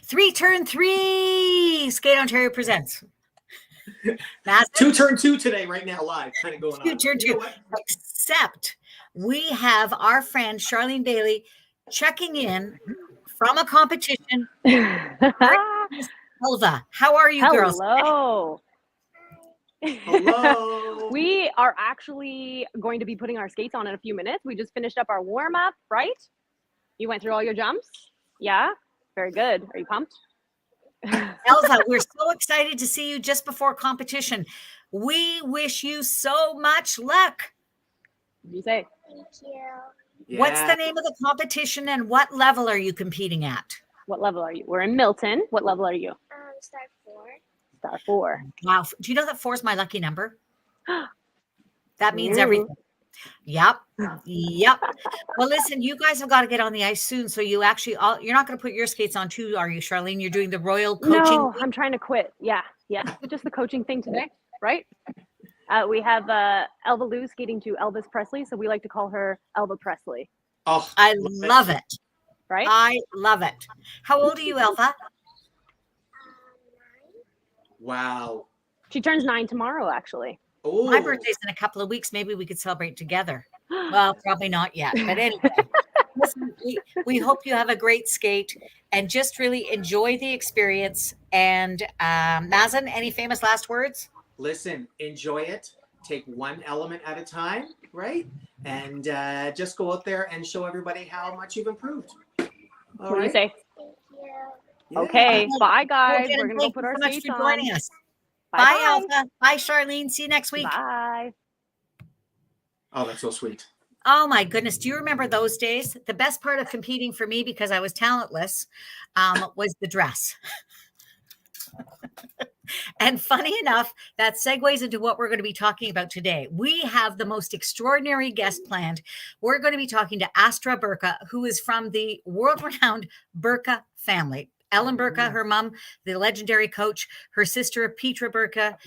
Three turn three. Skate Ontario presents. Two turn two today, right now, live, kind of going on. Turn two. Except we have our friend Charlene Bailey checking in from a competition. Elva, how are you, girls? Hello. Hello. We are actually going to be putting our skates on in a few minutes. We just finished up our warm up, right? You went through all your jumps? Yeah? Very good. Are you pumped? Elva, we're so excited to see you just before competition. We wish you so much luck. What do you say? Thank you. Yeah. What's the name of the competition and what level are you competing at? What level are you? We're in Milton. What level are you? Star 4. Star 4. Wow. Do you know that 4 is my lucky number? That means Ooh. everything. Yep. Well, listen, you guys have got to get on the ice soon. So you actually, you're not going to put your skates on too, are you, Charlene? You're doing the Royal coaching. No, I'm trying to quit. Yeah. Just the coaching thing today, right? We have Elva Lou skating to Elvis Presley, so we like to call her Elva Presley. Oh, I love it. Right? I love it. How old are you, Elva? 9. wow. She turns 9 tomorrow, actually. Oh, My birthday's in a couple of weeks. Maybe we could celebrate together. Well, probably not yet. But anyway, listen, we hope you have a great skate and just really enjoy the experience. And Mazen, any famous last words? Listen, enjoy it. Take one element at a time, right? And just go out there and show everybody how much you've improved. All What do you right? say? Thank you. Yeah. Okay. Bye, guys. Well, We're going to go put our thank you skates so much for on. joining us. Bye, Bye-bye. Alpha. Bye, Charlene. See you next week. Bye. Oh, that's so sweet. Oh my goodness. Do you remember those days? The best part of competing for me, because I was talentless, was the dress. And funny enough, that segues into what we're going to be talking about today. We have the most extraordinary guest planned. We're going to be talking to Astra Burka, who is from the world-renowned Burka family. Ellen Burka, her mom, the legendary coach, her sister, Petra Burka,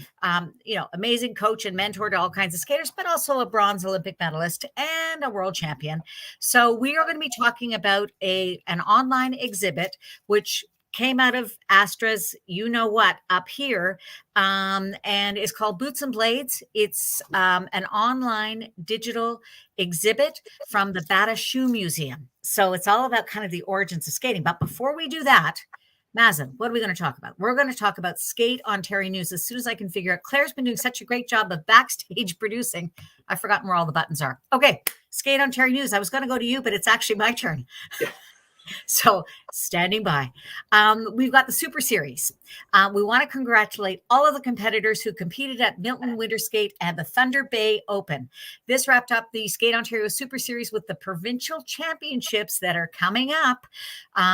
amazing coach and mentor to all kinds of skaters, but also a bronze Olympic medalist and a world champion. So we are going to be talking about an online exhibit, which came out of Astra's, up here, and is called Boots and Blades. It's an online digital exhibit from the Bata Shoe Museum. So it's all about kind of the origins of skating. But before we do that, Mazen, what are we going to talk about? We're going to talk about Skate Ontario News as soon as I can figure out. Claire's been doing such a great job of backstage producing. I've forgotten where all the buttons are. Okay, Skate Ontario News. I was going to go to you, but it's actually my turn. Yeah. So standing by. We've got the Super Series. We want to congratulate all of the competitors who competed at Milton Winter Skate and the Thunder Bay Open. This wrapped up the Skate Ontario Super Series with the provincial championships that are coming up.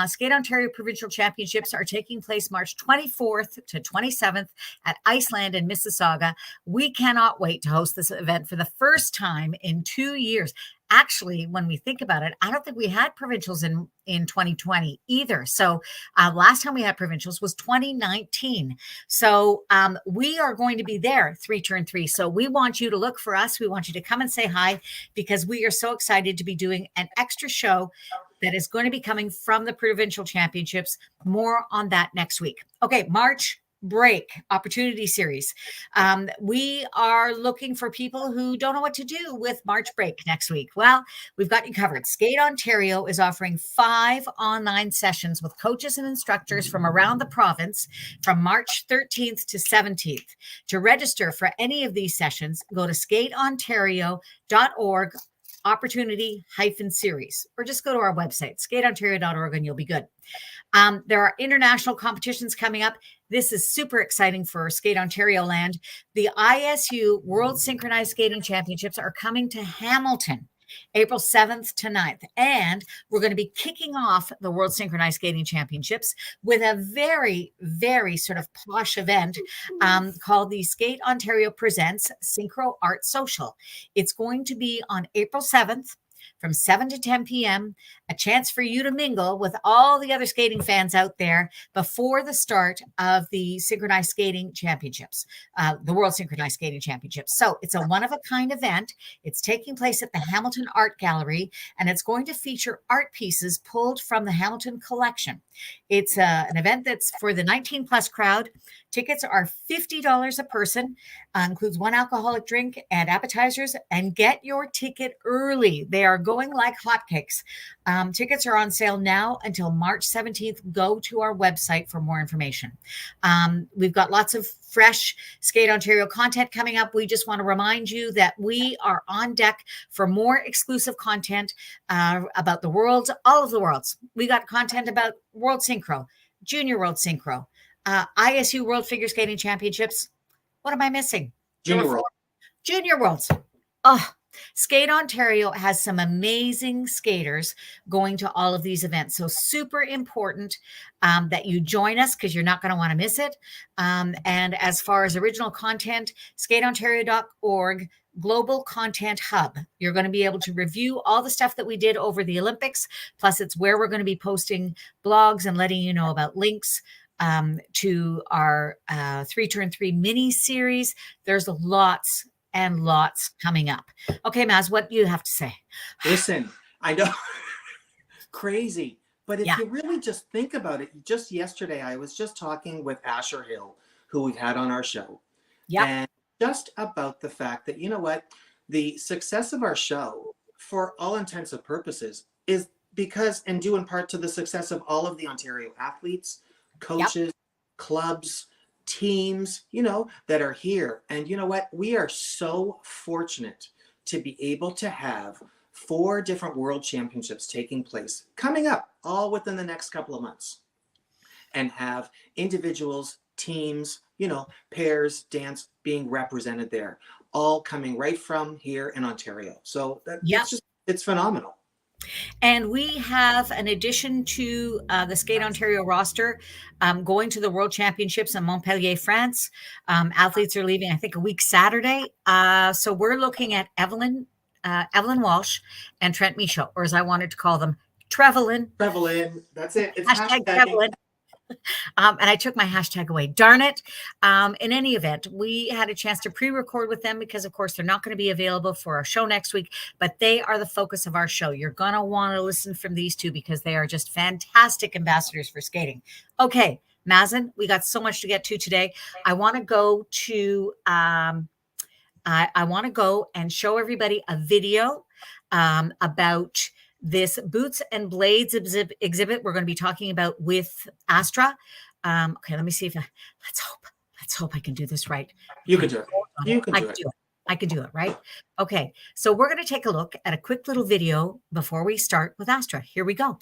Skate Ontario Provincial Championships are taking place March 24th to 27th at Iceland in Mississauga. We cannot wait to host this event for the first time in 2 years. Actually, when we think about it, I don't think we had provincials in 2020 either. So last time we had provincials was 2019. So we are going to be there 3 turn 3. So we want you to look for us. We want you to come and say hi, because we are so excited to be doing an extra show that is going to be coming from the provincial championships. More on that next week. Okay, March Break Opportunity Series. We are looking for people who don't know what to do with March Break next week. Well, we've got you covered. Skate Ontario is offering 5 online sessions with coaches and instructors from around the province from March 13th to 17th. To register for any of these sessions, go to skateontario.org opportunity-series, or just go to our website, skateontario.org, and you'll be good. There are international competitions coming up. This is super exciting for Skate Ontario land. The ISU World Synchronized Skating Championships are coming to Hamilton, April 7th to 9th. And we're going to be kicking off the World Synchronized Skating Championships with a very, very sort of posh event called the Skate Ontario Presents Synchro Art Social. It's going to be on April 7th. from 7 to 10 p.m., a chance for you to mingle with all the other skating fans out there before the start of the Synchronized Skating Championships, the World Synchronized Skating Championships. So it's a one-of-a-kind event. It's taking place at the Hamilton Art Gallery, and it's going to feature art pieces pulled from the Hamilton collection. It's an event that's for the 19-plus crowd. Tickets are $50 a person, includes one alcoholic drink and appetizers, and get your ticket early. They are going like hotcakes. Tickets are on sale now until March 17th. Go to our website for more information. We've got lots of fresh Skate Ontario content coming up. We just want to remind you that we are on deck for more exclusive content about the worlds, all of the worlds. We got content about World Synchro, Junior World Synchro, ISU World Figure Skating Championships. What am I missing? Junior World. Junior Worlds. Oh, Skate Ontario has some amazing skaters going to all of these events. So super important that you join us because you're not going to want to miss it. And as far as original content, skateontario.org, Global Content Hub. You're going to be able to review all the stuff that we did over the Olympics. Plus, it's where we're going to be posting blogs and letting you know about links to our 3x3 mini series. There's lots and lots coming up. Okay, Maz, what do you have to say? Listen, I know, crazy. But if Yeah. you really just think about it, just yesterday, I was just talking with Asher Hill, who we've had on our show. Yeah. And just about the fact that, you know what, the success of our show, for all intents and purposes, is because and due in part to the success of all of the Ontario athletes, coaches, clubs, teams, you know, that are here. And you know what, we are so fortunate to be able to have 4 different world championships taking place coming up all within the next couple of months, and have individuals, teams, you know, pairs, dance being represented there, all coming right from here in Ontario. So it's phenomenal. And we have an addition to the Skate Ontario roster going to the World Championships in Montpellier, France. Athletes are leaving, I think, a week Saturday. So we're looking at Evelyn Walsh and Trent Michaud, or as I wanted to call them, Trevelyn. Trevelyn, that's it. It's Hashtag Trevelyn. And I took my hashtag away. Darn it. In any event, we had a chance to pre-record with them because, of course, they're not going to be available for our show next week, but they are the focus of our show. You're going to want to listen from these two because they are just fantastic ambassadors for skating. Okay, Mazen, we got so much to get to today. I want to go to, I want to go and show everybody a video about this Boots and Blades exhibit we're going to be talking about with Astra. Okay, let me see if let's hope I can do this right. You can do it. You can do it. I can do it, right? Okay, so we're going to take a look at a quick little video before we start with Astra. Here we go.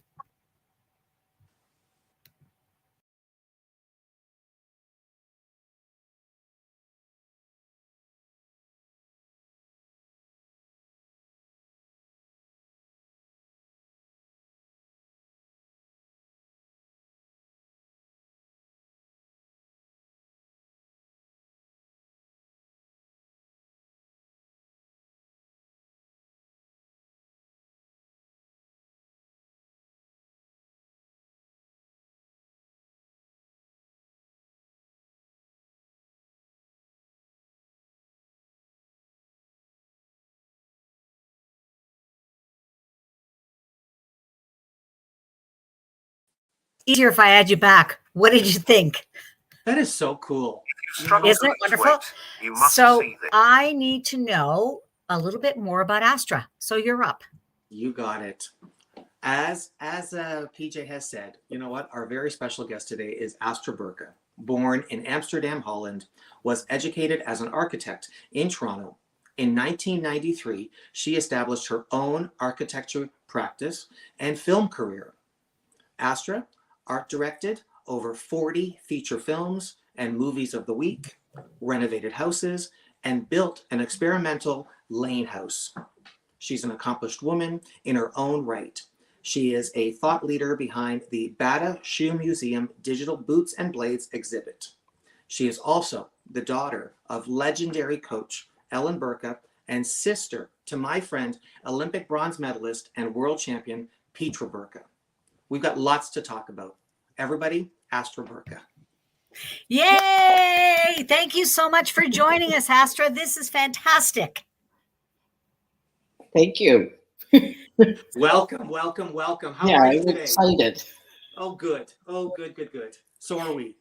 Easier if I add you back. What did you think? That is so cool. Isn't it wonderful? So I need to know a little bit more about Astra. So you're up. You got it. As PJ has said, you know what? Our very special guest today is Astra Burka. Born in Amsterdam, Holland, was educated as an architect in Toronto. In 1993, she established her own architecture practice and film career. Astra art directed over 40 feature films and movies of the week, renovated houses, and built an experimental lane house. She's an accomplished woman in her own right. She is a thought leader behind the Bata Shoe Museum Digital Boots and Blades exhibit. She is also the daughter of legendary coach Ellen Burka and sister to my friend, Olympic bronze medalist and world champion, Petra Burka. We've got lots to talk about. Everybody, Astra Burka. Yay! Thank you so much for joining us, Astra. This is fantastic. Thank you. Welcome. How are I'm you today? excited. Oh, good. Good. So are we.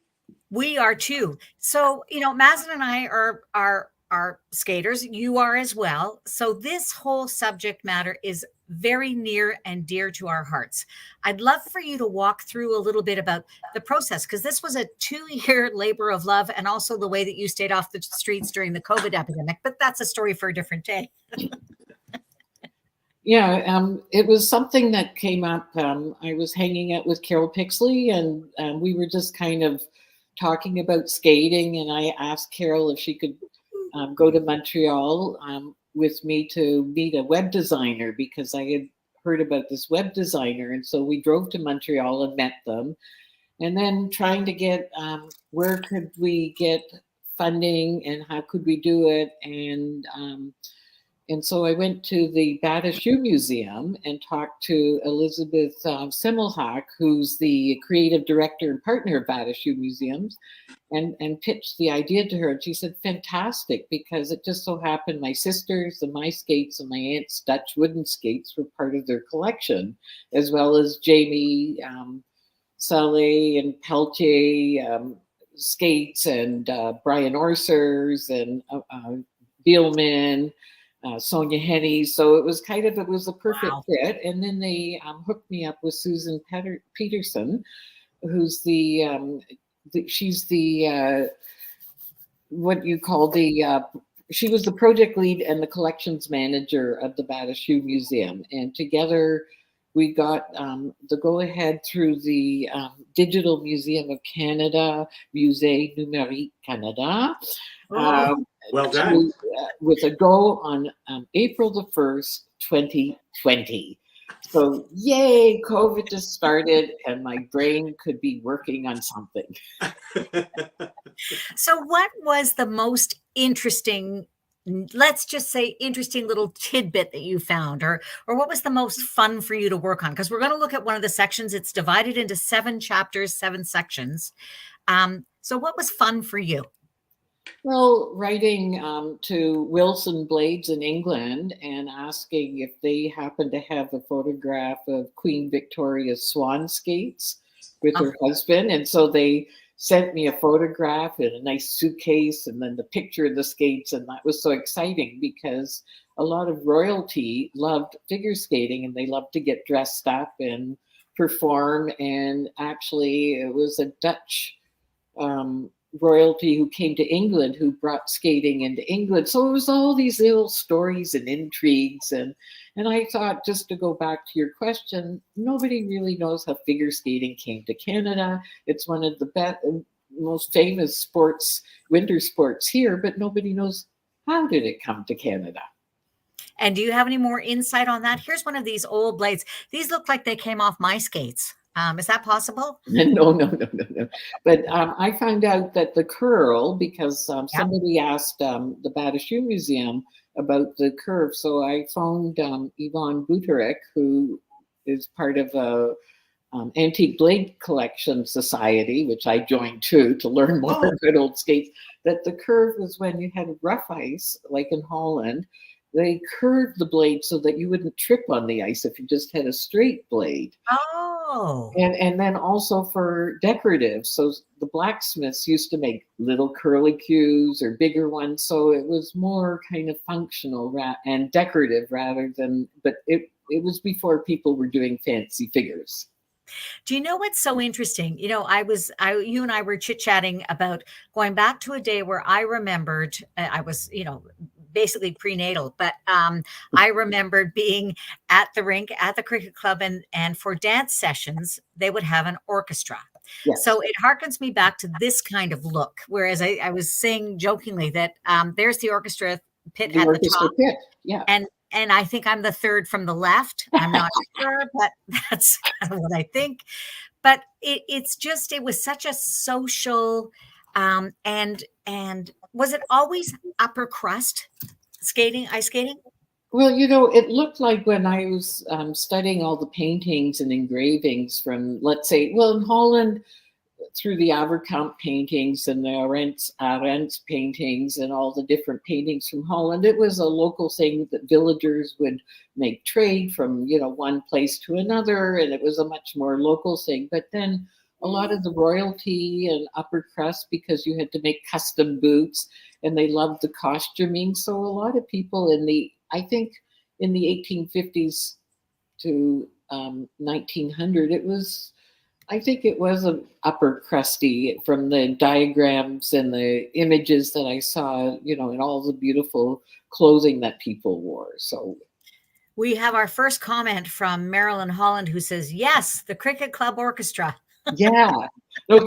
We are too. So, Mazen and I are skaters. You are as well. So this whole subject matter is very near and dear to our hearts. I'd love for you to walk through a little bit about the process, because this was a 2-year labor of love, and also the way that you stayed off the streets during the COVID epidemic. But that's a story for a different day. It was something that came up. I was hanging out with Carol Pixley, and we were just kind of talking about skating, and I asked Carol if she could go to Montreal with me to meet a web designer, because I had heard about this web designer. And so we drove to Montreal and met them, and then trying to get where could we get funding and how could we do it. And so I went to the Bata Shoe Museum and talked to Elizabeth Simmelhack, who's the creative director and partner of Bata Shoe Museums, and pitched the idea to her. And she said, fantastic, because it just so happened my sisters and my skates and my aunt's Dutch wooden skates were part of their collection, as well as Jamie Saleh and Peltier skates, and Brian Orsers and Beelman, Sonia Henney. So it was a perfect fit. And then they hooked me up with Susan Peterson, who's she's the what you call she was the project lead and the collections manager of the Bata Shoe Museum. And together we got the go-ahead through the Digital Museum of Canada, Musée Numérique Canada. Well done. With a go on April the 1st, 2020. So yay, COVID just started and my brain could be working on something. So what was the most interesting, let's just say interesting little tidbit that you found, or what was the most fun for you to work on? Because we're going to look at one of the sections. It's divided into 7 chapters, 7 sections. So what was fun for you? Well, writing to Wilson Blades in England and asking if they happen to have a photograph of Queen Victoria's swan skates with her husband. And so they sent me a photograph in a nice suitcase and then the picture of the skates. And that was so exciting because a lot of royalty loved figure skating and they loved to get dressed up and perform. And actually, it was a Dutch royalty who came to England who brought skating into England. So it was all these little stories and intrigues. And I thought, just to go back to your question, nobody really knows how figure skating came to Canada. It's one of the most famous sports, winter sports here, but nobody knows how did it come to Canada. And do you have any more insight on that? Here's one of these old blades. These look like they came off my skates. Is that possible? No. But I found out that the curl, because somebody asked the Bata Shoe Museum about the curve. So I phoned Yvonne Buterick, who is part of a antique blade collection society, which I joined too, to learn more about old skates, that the curve was when you had rough ice, like in Holland. They curved the blade so that you wouldn't trip on the ice if you just had a straight blade. Oh. And then also for decorative. So the blacksmiths used to make little curlicues or bigger ones. So it was more kind of functional and decorative rather than, but it was before people were doing fancy figures. Do you know what's so interesting? You know, you and I were chit-chatting about going back to a day where I remembered, I was, basically prenatal, but I remembered being at the rink, at the cricket club, and for dance sessions, they would have an orchestra. Yes. So it harkens me back to this kind of look. Whereas I was saying jokingly that there's the orchestra pit at the top. Pit. Yeah. And I think I'm the third from the left. I'm not sure, but that's kind of what I think. But it was such a social, and was it always upper crust skating, ice skating? Well, it looked like when I was studying all the paintings and engravings from, let's say, well, in Holland, through the Averkamp paintings and the Arendts paintings and all the different paintings from Holland, it was a local thing that villagers would make trade from, one place to another, and it was a much more local thing. But then a lot of the royalty and upper crust, because you had to make custom boots, and they loved the costuming. So a lot of people I think in the 1850s to 1900, I think it was an upper crusty from the diagrams and the images that I saw, and all the beautiful clothing that people wore. So We have our first comment from Marilyn Holland, who says, yes, the Cricket Club Orchestra. yeah, no,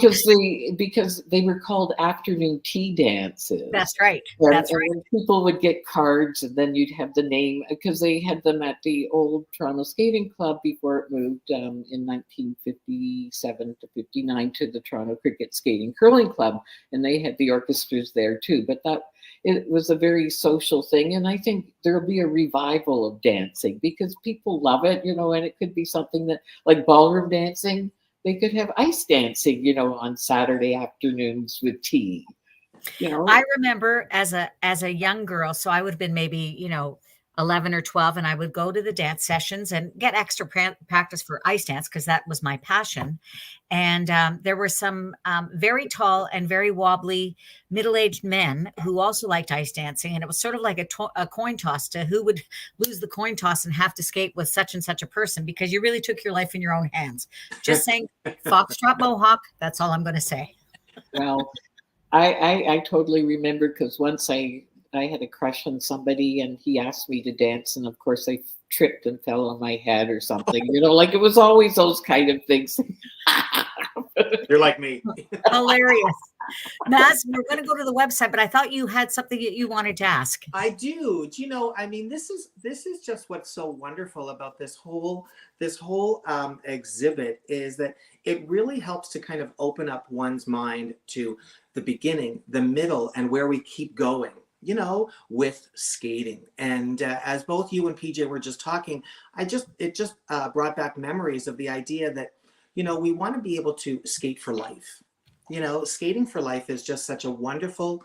because they were called afternoon tea dances. That's right. And, That's and right. when people would get cards, and then you'd have the name, because they had them at the old Toronto Skating Club before it moved in 1957 to 59 to the Toronto Cricket Skating Curling Club, and they had the orchestras there too. But it was a very social thing, and I think there'll be a revival of dancing because people love it, and it could be something that, like ballroom dancing, they could have ice dancing, on Saturday afternoons with tea. I remember as a young girl, so I would have been maybe 11 or 12, and I would go to the dance sessions and get extra practice for ice dance because that was my passion. And there were some very tall and very wobbly middle-aged men who also liked ice dancing, and it was sort of like a coin toss to who would lose the coin toss and have to skate with such and such a person, because you really took your life in your own hands. Just saying, foxtrot mohawk, that's all I'm going to say. Well, I totally remember, because once I had a crush on somebody and he asked me to dance, and of course I tripped and fell on my head or something, like it was always those kind of things. You're like me. Hilarious. Maz, we're going to go to the website, but I thought you had something that you wanted to ask. I do. Do you know? I mean, this is just what's so wonderful about this whole exhibit, is that it really helps to kind of open up one's mind to the beginning, the middle, and where we keep going. With skating. And as both you and PJ were just talking, it just brought back memories of the idea that we want to be able to skate for life. Skating for life is just such a wonderful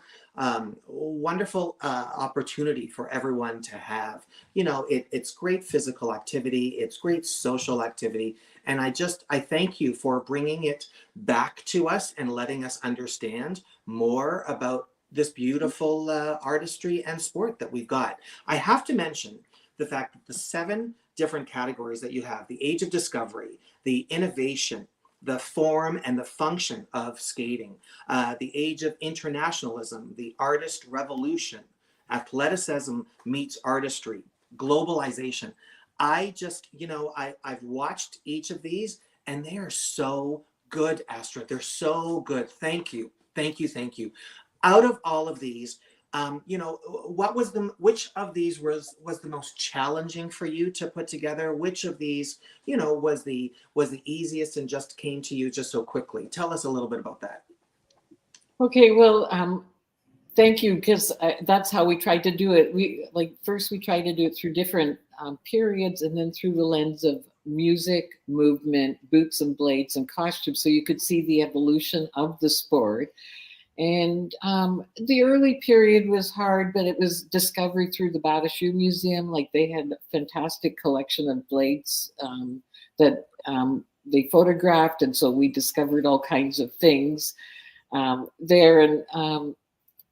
opportunity for everyone to have. It's great physical activity, it's great social activity, and I thank you for bringing it back to us and letting us understand more about this beautiful artistry and sport that we've got. I have to mention the fact that the 7 different categories that you have: the age of discovery, the innovation, the form and the function of skating, the age of internationalism, the artist revolution, athleticism meets artistry, globalization. I've watched each of these, and they are so good, Astra. They're so good. Thank you. Thank you. Thank you. Out of all of these, which of these was the most challenging for you to put together? Which of these, was the easiest and just came to you just so quickly? Tell us a little bit about that. Okay, well, thank you, because that's how we tried to do it. First we tried to do it through different periods, and then through the lens of music, movement, boots and blades, and costumes, so you could see the evolution of the sport. And the early period was hard, but it was discovery through the Bata Shoe Museum. Like, they had a fantastic collection of blades that they photographed, and so we discovered all kinds of things there. And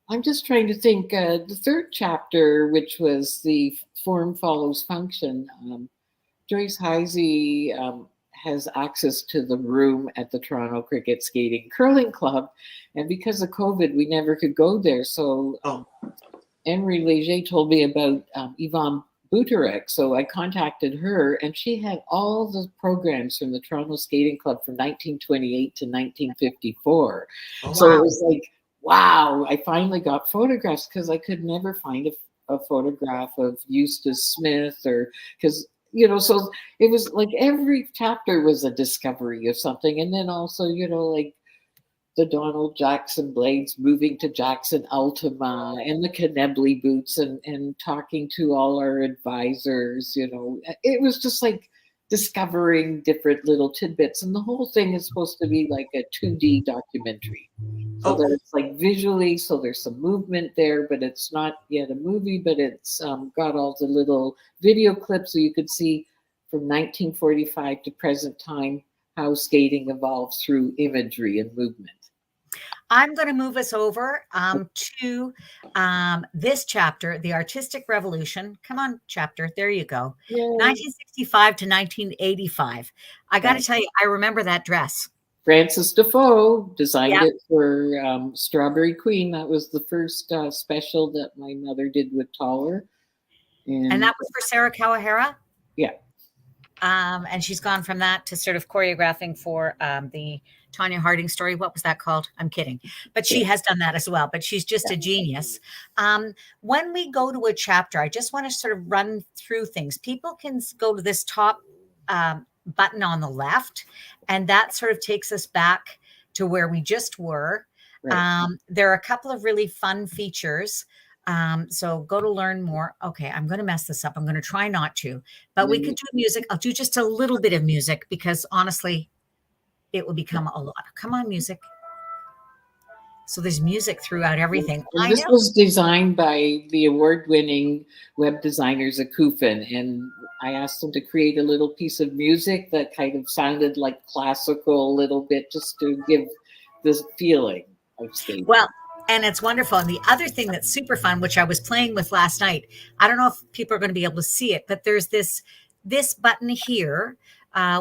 I'm just trying to think, the third chapter, which was the form follows function, Joyce Heisey has access to the room at the Toronto Cricket Skating Curling Club. And because of COVID, we never could go there. So Henry Léger told me about Yvonne Butarek. So I contacted her, and she had all the programs from the Toronto Skating Club from 1928 to 1954. Oh, so wow. It was like, wow, I finally got photographs, because I could never find a photograph of Eustace Smith, or because so it was like every chapter was a discovery of something. And then also, like the Donald Jackson blades moving to Jackson Ultima and the Knebly boots and talking to all our advisors. It was just like discovering different little tidbits. And the whole thing is supposed to be like a 2D documentary. So that it's like visually, so there's some movement there, but it's not yet a movie, but it's got all the little video clips so you could see from 1945 to present time how skating evolves through imagery and movement. I'm going to move us over to this chapter, The Artistic Revolution. Come on, chapter. There you go. Yay. 1965 to 1985. I got to tell you, I remember that dress. Francis Defoe designed it for Strawberry Queen. That was the first special that my mother did with Toller. And that was for Sarah Kawahara? Yeah. And she's gone from that to sort of choreographing for the Tanya Harding story. What was that called? I'm kidding. But she has done that as well. But she's just a genius. When we go to a chapter, I just want to sort of run through things. People can go to this top button on the left, and that sort of takes us back to where we just were. Right. There are a couple of really fun features. So go to learn more. Okay, I'm going to mess this up. I'm going to try not to, but we could do music. I'll do just a little bit of music because honestly, it will become a lot. Come on, music. So there's music throughout everything. And this was designed by the award-winning web designers at Kufin, and I asked them to create a little piece of music that kind of sounded like classical a little bit, just to give this feeling of skating. Well, and it's wonderful. And the other thing that's super fun, which I was playing with last night, I don't know if people are going to be able to see it, but there's this button here,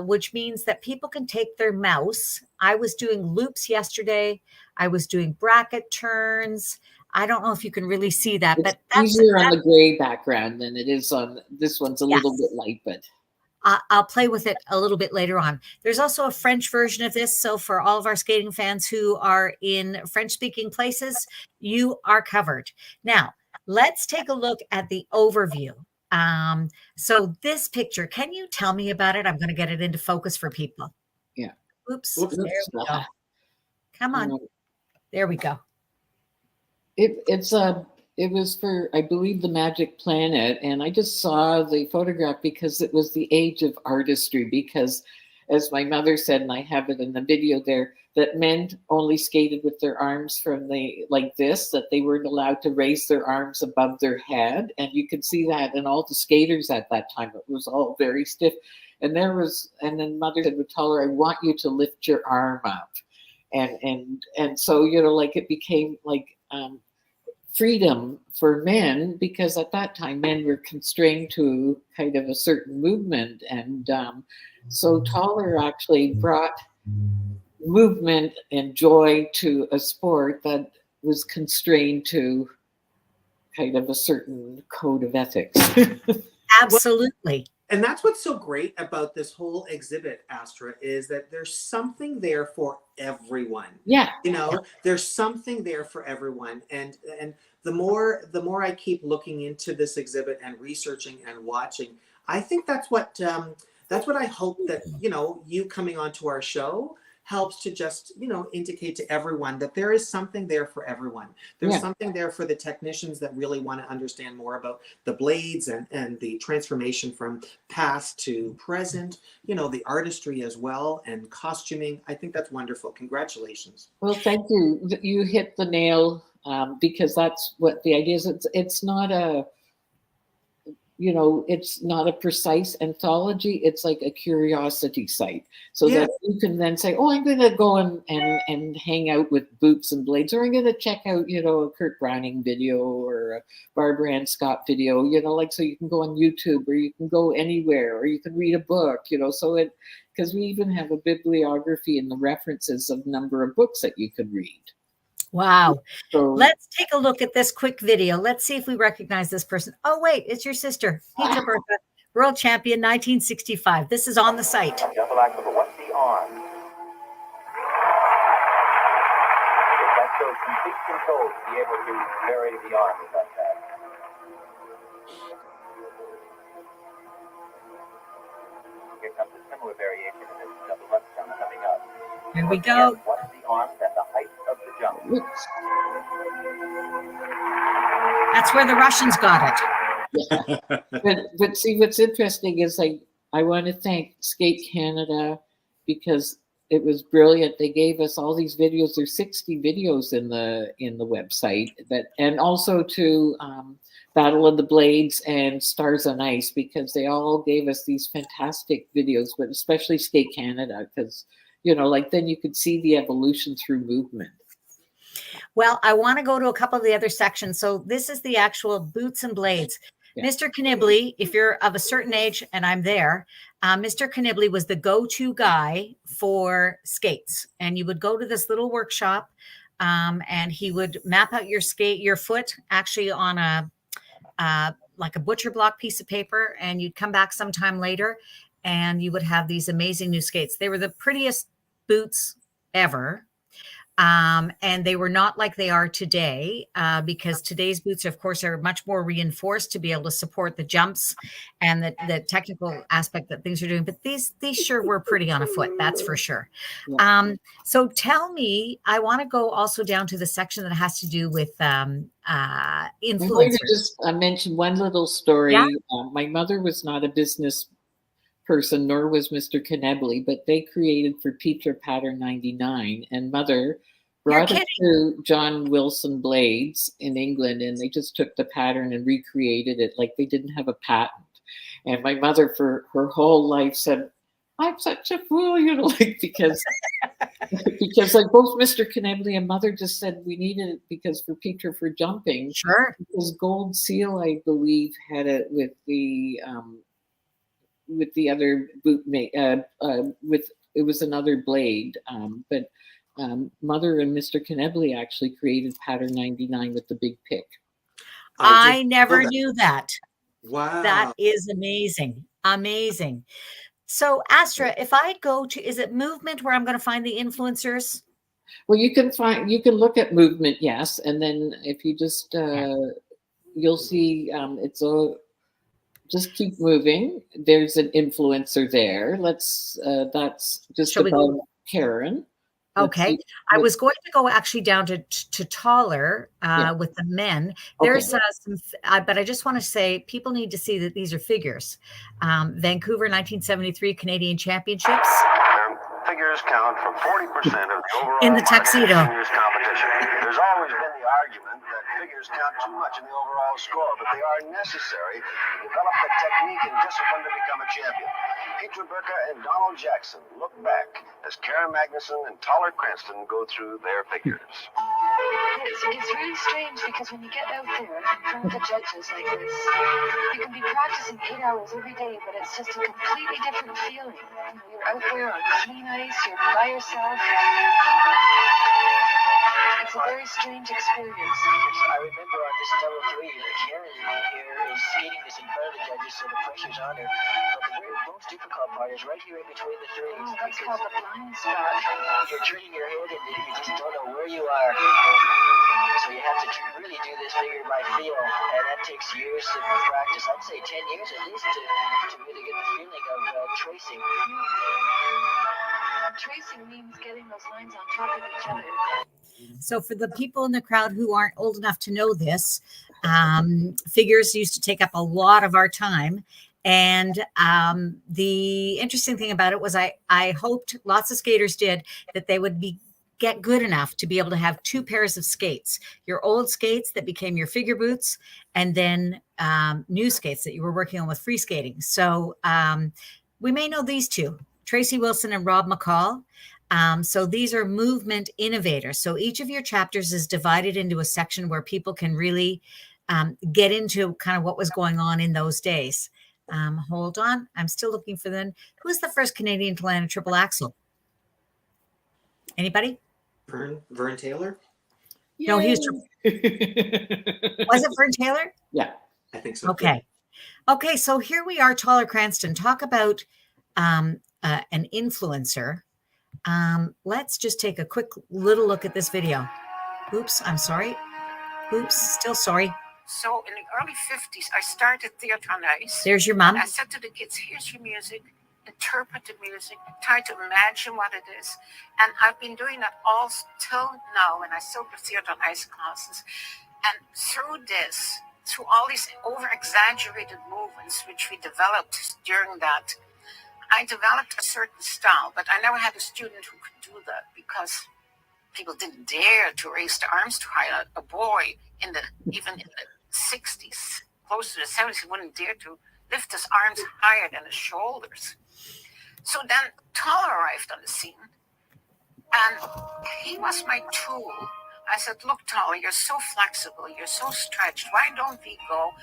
which means that people can take their mouse. I was doing loops yesterday. I was doing bracket turns. I don't know if you can really see that, but that's easier on the gray background than it is on this one's a little bit light, but I'll play with it a little bit later on. There's also a French version of this. So for all of our skating fans who are in French-speaking places, you are covered. Now, let's take a look at the overview. So this picture, can you tell me about it? I'm going to get it into focus for people. Yeah. Oops. There we go. Come on. There we go. It was for, I believe, the Magic Planet, and I just saw the photograph because it was the Age of Artistry, because as my mother said, and I have it in the video there, that men only skated with their arms from like this, that they weren't allowed to raise their arms above their head. And you can see that in all the skaters at that time. It was all very stiff. And then mother said, Taller, I want you to lift your arm up. And so, like it became like, freedom for men, because at that time men were constrained to kind of a certain movement, and so Taller actually brought movement and joy to a sport that was constrained to kind of a certain code of ethics. Absolutely. And that's what's so great about this whole exhibit, Astra, is that there's something there for everyone. Yeah. There's something there for everyone. And the more I keep looking into this exhibit and researching and watching, I think that's what I hope that, you coming onto our show helps to just, indicate to everyone that there is something there for everyone. There's something there for the technicians that really want to understand more about the blades and the transformation from past to present, the artistry as well, and costuming. I think that's wonderful. Congratulations. Well, thank you. You hit the nail, because that's what the idea is. It's not it's not a precise anthology. It's like a curiosity site, so that you can then say, oh, I'm going to go and hang out with boots and blades, or I'm going to check out, a Kurt Browning video or a Barbara Ann Scott video, so you can go on YouTube, or you can go anywhere, or you can read a book, so because we even have a bibliography in the references of number of books that you can read. Wow. So, let's take a look at this quick video. Let's see if we recognize this person. Oh, wait, it's your sister, Peter Burka, world champion, 1965. This is on the site. Double axel, but what's the arm? That shows complete control to be able to vary the arm like that. Here comes a similar variation in this double left jump coming up. Here we go. What's the arm? That's the height. Oops. That's where the Russians got it. But see, what's interesting is I want to thank Skate Canada because it was brilliant. They gave us all these videos. There's 60 videos in the website and also to Battle of the Blades and Stars on Ice, because they all gave us these fantastic videos, but especially Skate Canada, because then you could see the evolution through movement. Well, I want to go to a couple of the other sections. So this is the actual boots and blades. Yeah. Mr. Knibley, if you're of a certain age, and I'm there, Mr. Knibley was the go-to guy for skates. And you would go to this little workshop and he would map out your foot actually on like a butcher block piece of paper. And you'd come back sometime later and you would have these amazing new skates. They were the prettiest boots ever. And they were not like they are today, because today's boots, of course, are much more reinforced to be able to support the jumps and the technical aspect that things are doing. But these sure were pretty on a foot, that's for sure. Yeah. So tell me, I want to go also down to the section that has to do with influencers. I'm going to just mention one little story. Yeah? My mother was not a business person, nor was Mr. Knibley, but they created for Petra Pattern 99, and Mother brought it to John Wilson Blades in England, and they just took the pattern and recreated it like they didn't have a patent. And my mother, for her whole life, said, "I'm such a fool," because like both Mr. Knibley and Mother just said we needed it because for Petra for jumping. Sure. Because Gold Seal, I believe, had it with the other bootmate, it was another blade, but Mother and Mr. Knibley actually created Pattern 99 with the big pick. I never knew that. Wow. That is amazing. Amazing. So Astra, if I go to, is it movement where I'm going to find the influencers? Well, you can look at movement, yes. And then if you just, you'll see just keep moving. There's an influencer there. That's just about Karen. Okay. I was going to go actually down to taller with the men. There's some, but I just want to say people need to see that these are figures. Vancouver 1973 Canadian Championships. Figures count for 40% of the overall in the tuxedo competition. There's always been the argument that figures count too much in the overall score, but they are necessary to develop the technique and discipline to become a champion. Petra Burka and Donald Jackson look back as Karen Magnuson and Taller Cranston go through their figures. It's really strange because when you get out there in front of the judges like this, you can be practicing 8 hours every day, but it's just a completely different feeling. You're out there on clean ice, you're by yourself. It's a very strange experience. I remember on this double three, Karen here is skating this in front of the judges, so the pressure's on her. But the most difficult part is right here in between the three. Oh, that's called the blind spot. You're turning your head and you just don't know where you are. So you have to really do this figure by feel, and that takes years of practice. I'd say 10 years at least to really get the feeling of tracing. Tracing means getting those lines on top of each other. So for the people in the crowd who aren't old enough to know this, figures used to take up a lot of our time. And the interesting thing about it was I hoped, lots of skaters did, that they would get good enough to be able to have two pairs of skates, your old skates that became your figure boots, and then new skates that you were working on with free skating. So we may know these two, Tracy Wilson and Rob McCall. So these are movement innovators. So each of your chapters is divided into a section where people can really get into kind of what was going on in those days. Hold on. I'm still looking for them. Who was the first Canadian to land a triple axel? Anybody? Vern Taylor? No, he was. Was it Vern Taylor? Yeah, I think so. Okay. Okay. So here we are, Taller Cranston. Talk about an influencer. Let's just take a quick little look at this video. Oops, I'm sorry. Oops, still sorry. So in the early 50s, I started Theatre on Ice. There's your mom. I said to the kids, here's your music, interpret the music, try to imagine what it is. And I've been doing that all till now, and I still do theater on ice classes. And through this, through all these over-exaggerated movements which we developed during that, I developed a certain style, but I never had a student who could do that because people didn't dare to raise their arms too high. A boy even in the 60s, close to the 70s, he wouldn't dare to lift his arms higher than his shoulders. So then Tall arrived on the scene, and he was my tool. I said, look, Tall, you're so flexible, you're so stretched. Why don't we go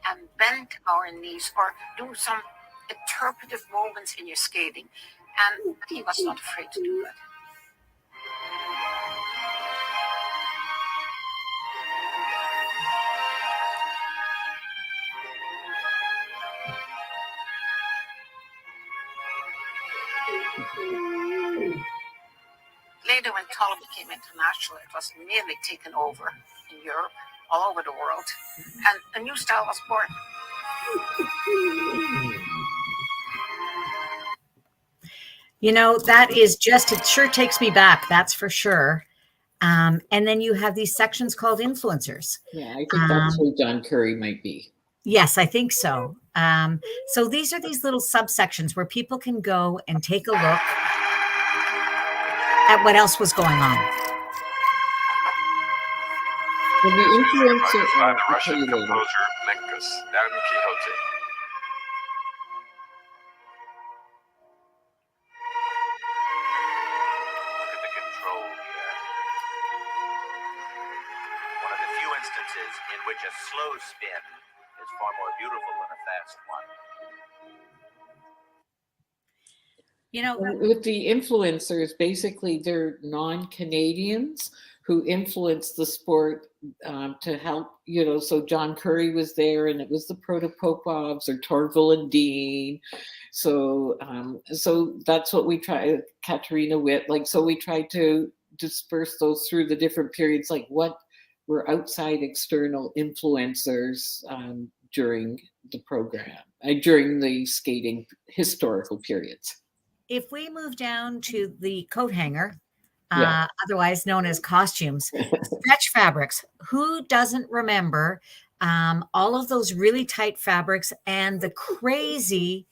and bend our knees or do some interpretive movements in your skating? And he was not afraid to do that. Later, when Tall became international, it was nearly taken over in Europe, all over the world, and a new style was born. You know, that is just, it sure takes me back, that's for sure. And then you have these sections called influencers. Yeah, I think that's where John Curry might be. Yes, I think so. So these are these little subsections where people can go and take a look at what else was going on. Well, the influencer by the Russian composer Minkus, Don Quixote. Look at the control here. One of the few instances in which a slow spin is far more beautiful than a fast one. You know, with the influencers, basically they're non-Canadians who influence the sport to help, you know, so John Curry was there and it was the Protopopovs or Torval and Dean. So so that's what we try, Katerina Witt, like, so we try to disperse those through the different periods, like what were outside external influencers during the program, during the skating historical periods. If we move down to the coat hanger, Yeah. otherwise known as costumes, stretch fabrics. Who doesn't remember all of those really tight fabrics and the crazy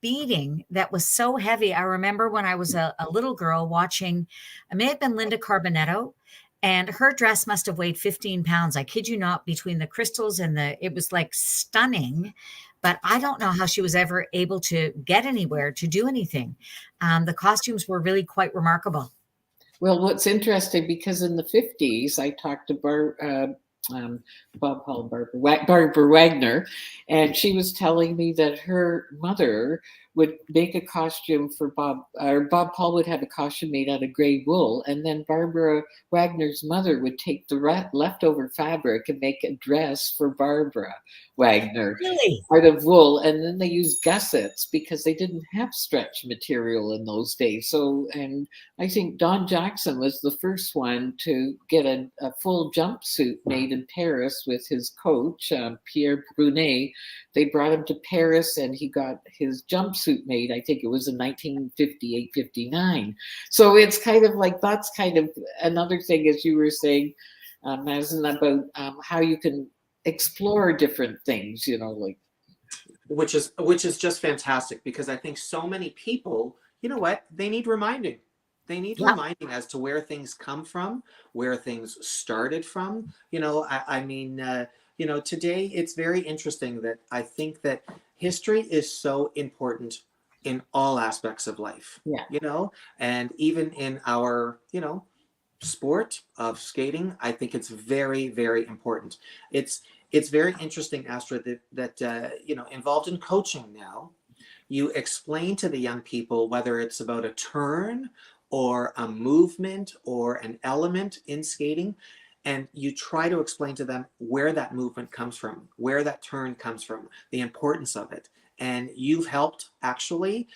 beading that was so heavy? I remember when I was a little girl watching, it may have been Linda Carbonetto, and her dress must have weighed 15 pounds. I kid you not, between the crystals and it was like stunning. But I don't know how she was ever able to get anywhere to do anything. The costumes were really quite remarkable. Well, what's interesting, because in the 50s, I talked to Barbara Wagner, and she was telling me that her mother would make a costume for Bob Paul would have a costume made out of gray wool, and then Barbara Wagner's mother would take the leftover fabric and make a dress for Barbara Wagner out of wool, and then they used gussets because they didn't have stretch material in those days. So, and I think Don Jackson was the first one to get a full jumpsuit made in Paris with his coach, Pierre Brunet. They brought him to Paris and he got his jumpsuit made. I think it was in 1958, 59. So it's kind of like, that's kind of another thing, as you were saying, Mazen, about how you can explore different things, you know, like. Which is just fantastic, because I think so many people, you know what, they need reminding. They need reminding as to where things come from, where things started from. You know, I mean, you know, today it's very interesting that I think that history is so important in all aspects of life. Yeah. You know, and even in our, you know, sport of skating, I think it's very, very important. It's very interesting, Astra, that you know, involved in coaching now, you explain to the young people whether it's about a turn or a movement or an element in skating, and you try to explain to them where that movement comes from, where that turn comes from, the importance of it. And you've helped actually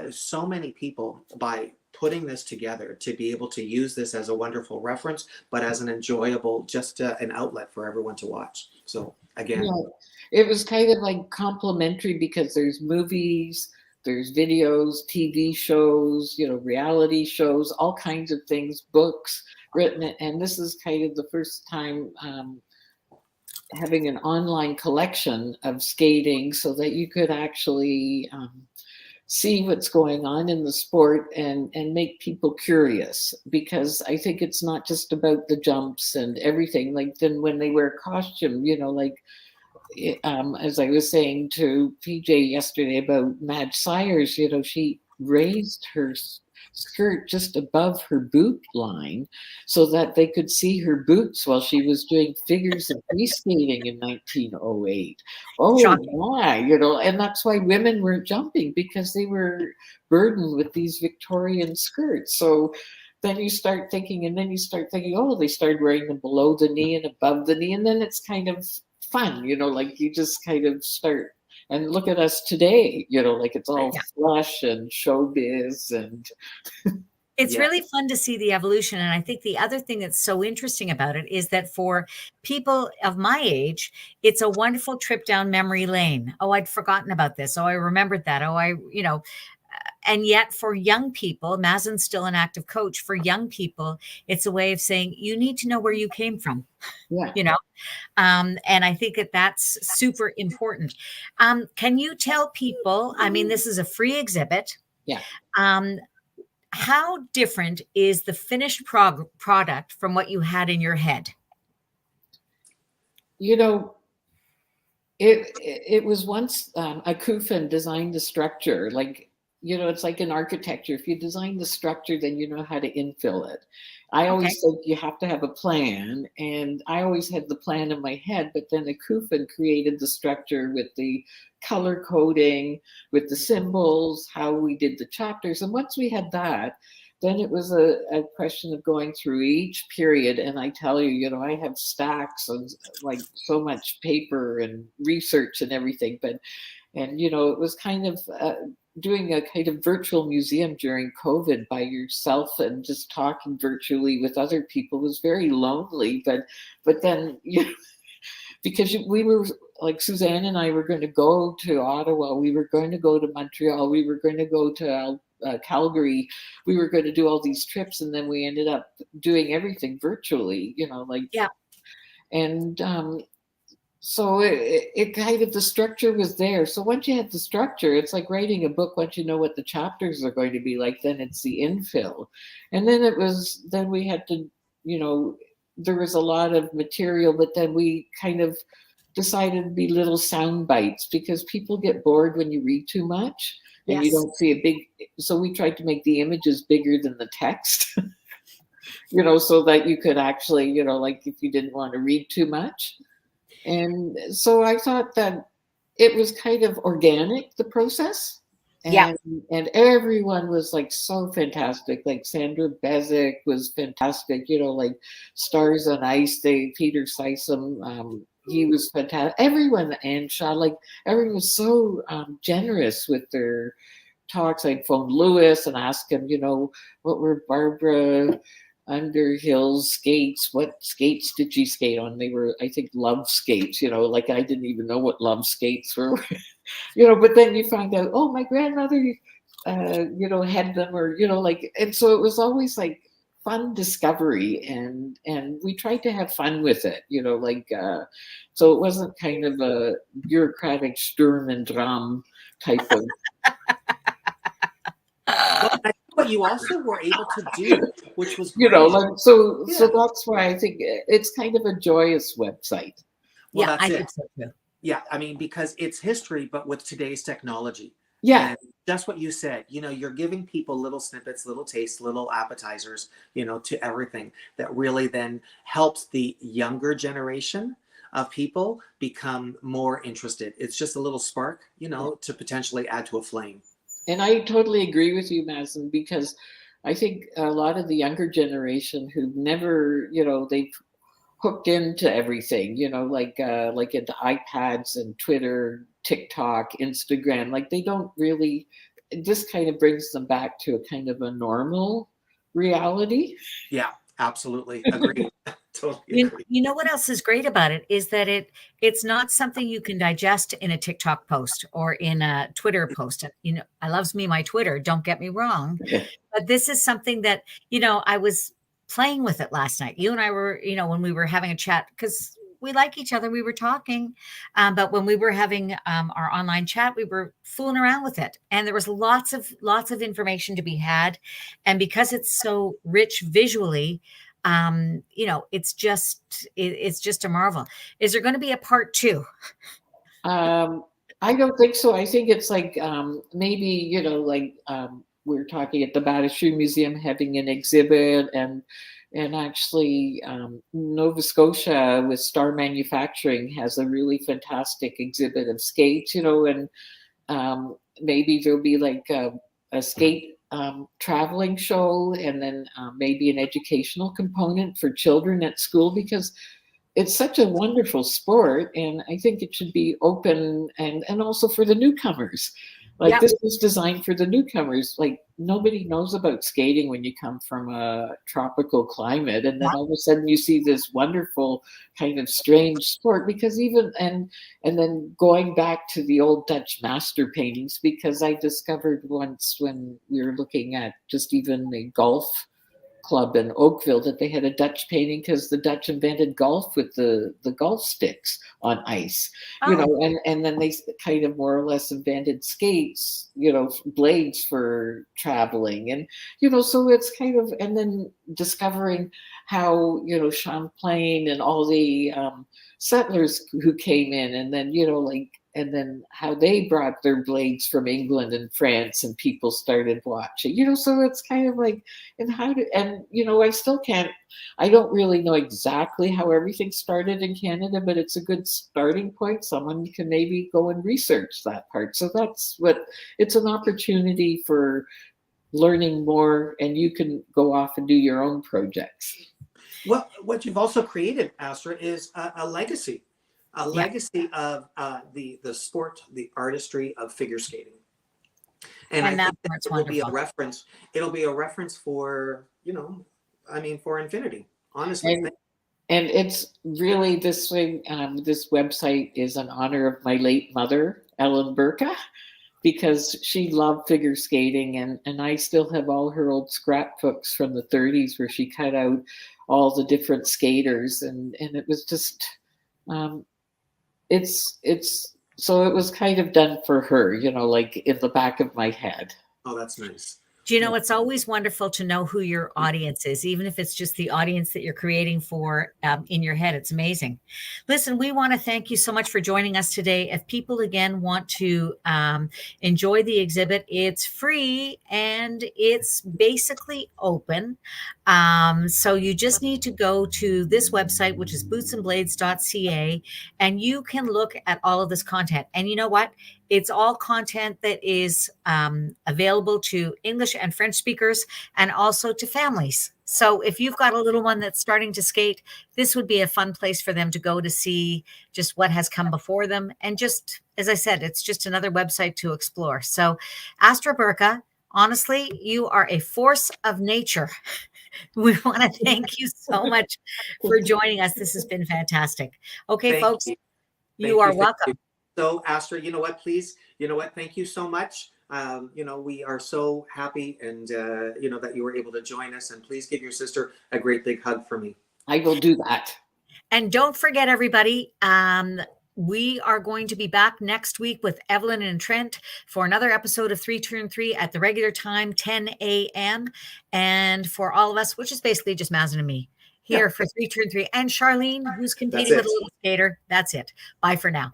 so many people by putting this together to be able to use this as a wonderful reference, but as an enjoyable, just an outlet for everyone to watch. So again, yeah, it was kind of like complimentary, because there's movies, there's videos, TV shows, reality shows, all kinds of things, books written. And this is kind of the first time having an online collection of skating so that you could actually see what's going on in the sport and make people curious, because I think it's not just about the jumps and everything. Like then when they wear costume, as I was saying to PJ yesterday about Madge Sayers, she raised her skirt just above her boot line so that they could see her boots while she was doing figures of free skating in 1908. Oh Shocking. my, and that's why women weren't jumping, because they were burdened with these Victorian skirts. So then you start thinking, oh, they started wearing them below the knee and above the knee, and then it's kind of fun, like you just kind of start. And look at us today, like it's all flush and showbiz and. It's really fun to see the evolution. And I think the other thing that's so interesting about it is that for people of my age, it's a wonderful trip down memory lane. Oh, I'd forgotten about this. Oh, I remembered that. Oh, and yet for young people, Mazen's still an active coach. For young people, it's a way of saying, you need to know where you came from, and I think that's super important. Can you tell people, I mean, this is a free exhibit. Yeah. How different is the finished product from what you had in your head? It was once a Kufan designed the structure. Like, it's like in architecture. If you design the structure, then you know how to infill it. I always said you have to have a plan, and I always had the plan in my head, but then a Kufan created the structure with the color coding, with the symbols, how we did the chapters. And once we had that, then it was a question of going through each period. And I tell you, I have stacks of like so much paper and research and everything. And it was kind of doing a kind of virtual museum during COVID by yourself and just talking virtually with other people was very lonely. But then, because we were like Suzanne and I were going to go to Ottawa, we were going to go to Montreal, we were going to go to Calgary, we were going to do all these trips, and then we ended up doing everything virtually, And so it kind of, the structure was there. So once you had the structure, it's like writing a book. Once you know what the chapters are going to be like, then it's the infill. And then then we had to, there was a lot of material, but then we kind of decided to be little sound bites, because people get bored when you read too much and you don't see a big, so we tried to make the images bigger than the text, so that you could actually, like if you didn't want to read too much. And so I thought that it was kind of organic, the process. And everyone was like so fantastic. Like Sandra Bezic was fantastic, like Stars on Ice, Peter Sysom, he was fantastic. Everyone, and Shaw, like everyone was so generous with their talks. I'd phone Lewis and ask him, what were Barbara Underhill's skates? What skates did she skate on? They were, I think, love skates, like I didn't even know what love skates were, but then you find out, oh, my grandmother, had them, or, and so it was always like fun discovery, and we tried to have fun with it, so it wasn't kind of a bureaucratic Sturm und Drang type of. Well, I think what you also were able to do, which was great. So that's why I think it's kind of a joyous website. Well, I think so too. Yeah, I mean, because it's history, but with today's technology. Yeah. And just what you said, you're giving people little snippets, little tastes, little appetizers, to everything that really then helps the younger generation of people become more interested. It's just a little spark, to potentially add to a flame. And I totally agree with you, Mazen, because I think a lot of the younger generation who never, they've hooked into everything, like into iPads and Twitter, TikTok, Instagram, like they don't really, this kind of brings them back to a kind of a normal reality. Yeah, absolutely. Agreed. Totally You, agree. you know what else is great about it is that it's not something you can digest in a TikTok post or in a Twitter post. You know, I loves me my Twitter, don't get me wrong, Yeah. but this is something that, you know, I was playing with it last night. You and I were, you know, when we were having a chat, because we like each other, we were talking. But when we were having our online chat, we were fooling around with it. And there was lots of information to be had. And because it's so rich visually, you know, it's just a marvel. Is there going to be a part 2? I don't think so. I think it's like maybe, you know, like we're talking at the Bata Shoe Museum having an exhibit, and actually Nova Scotia with Star Manufacturing has a really fantastic exhibit of skates, you know, and maybe there'll be like a skate traveling show, and then maybe an educational component for children at school, because it's such a wonderful sport, and I think it should be open and also for the newcomers. Like, Yep. this was designed for the newcomers. Like, nobody knows about skating when you come from a tropical climate, and then Yep. all of a sudden you see this wonderful kind of strange sport. Because even and then going back to the old Dutch master paintings, because I discovered once when we were looking at just even a golf club in Oakville that they had a Dutch painting, because the Dutch invented golf with the golf sticks on ice, you Oh, know, and then they kind of more or less invented skates, you know, blades for traveling, and you know, so it's kind of, and then discovering how, you know, Champlain and all the settlers who came in, and then, you know, like, and then how they brought their blades from England and France, and people started watching, you know, so it's kind of like, and how do, and you know, I don't really know exactly how everything started in Canada, but it's a good starting point. Someone can maybe go and research that part. So that's what, it's an opportunity for learning more, and you can go off and do your own projects. Well, what you've also created, Astra, is a legacy, a yeah. legacy of the sport, the artistry of figure skating. And I And that think that part's it will be a wonderful. reference. It'll be a reference for, you know, I mean, for infinity. Honestly, And it's really this way. This website is in honor of my late mother, Ellen Burka, because she loved figure skating, and I still have all her old scrapbooks from the 30s where she cut out all the different skaters, and it was just, it's so it was kind of done for her, you know, like in the back of my head. oh, that's nice. Do you know, it's always wonderful to know who your audience is, even if it's just the audience that you're creating for in your head. It's amazing. Listen, we want to thank you so much for joining us today. If people, again, want to enjoy the exhibit, it's free and it's basically open. So you just need to go to this website, which is bootsandblades.ca, and you can look at all of this content. And you know what? It's all content that is available to English and French speakers, and also to families. So if you've got a little one that's starting to skate, this would be a fun place for them to go to see just what has come before them. And just, as I said, it's just another website to explore. So Astra Burka, honestly, you are a force of nature. We want to thank you so much for joining us. This has been fantastic. Okay, Thank folks, you. you are Thank welcome. you. So, Astra, you know what? Please, you know what? Thank you so much. You know, we are so happy, and you know, that you were able to join us. And please give your sister a great big hug for me. I will do that. And don't forget, everybody, we are going to be back next week with Evelyn and Trent for another episode of 3 Turn 3 at the regular time, 10 a.m. And for all of us, which is basically just Mazen and me, here for 3 Turn 3. And Charlene, who's competing with a little skater. That's it. Bye for now.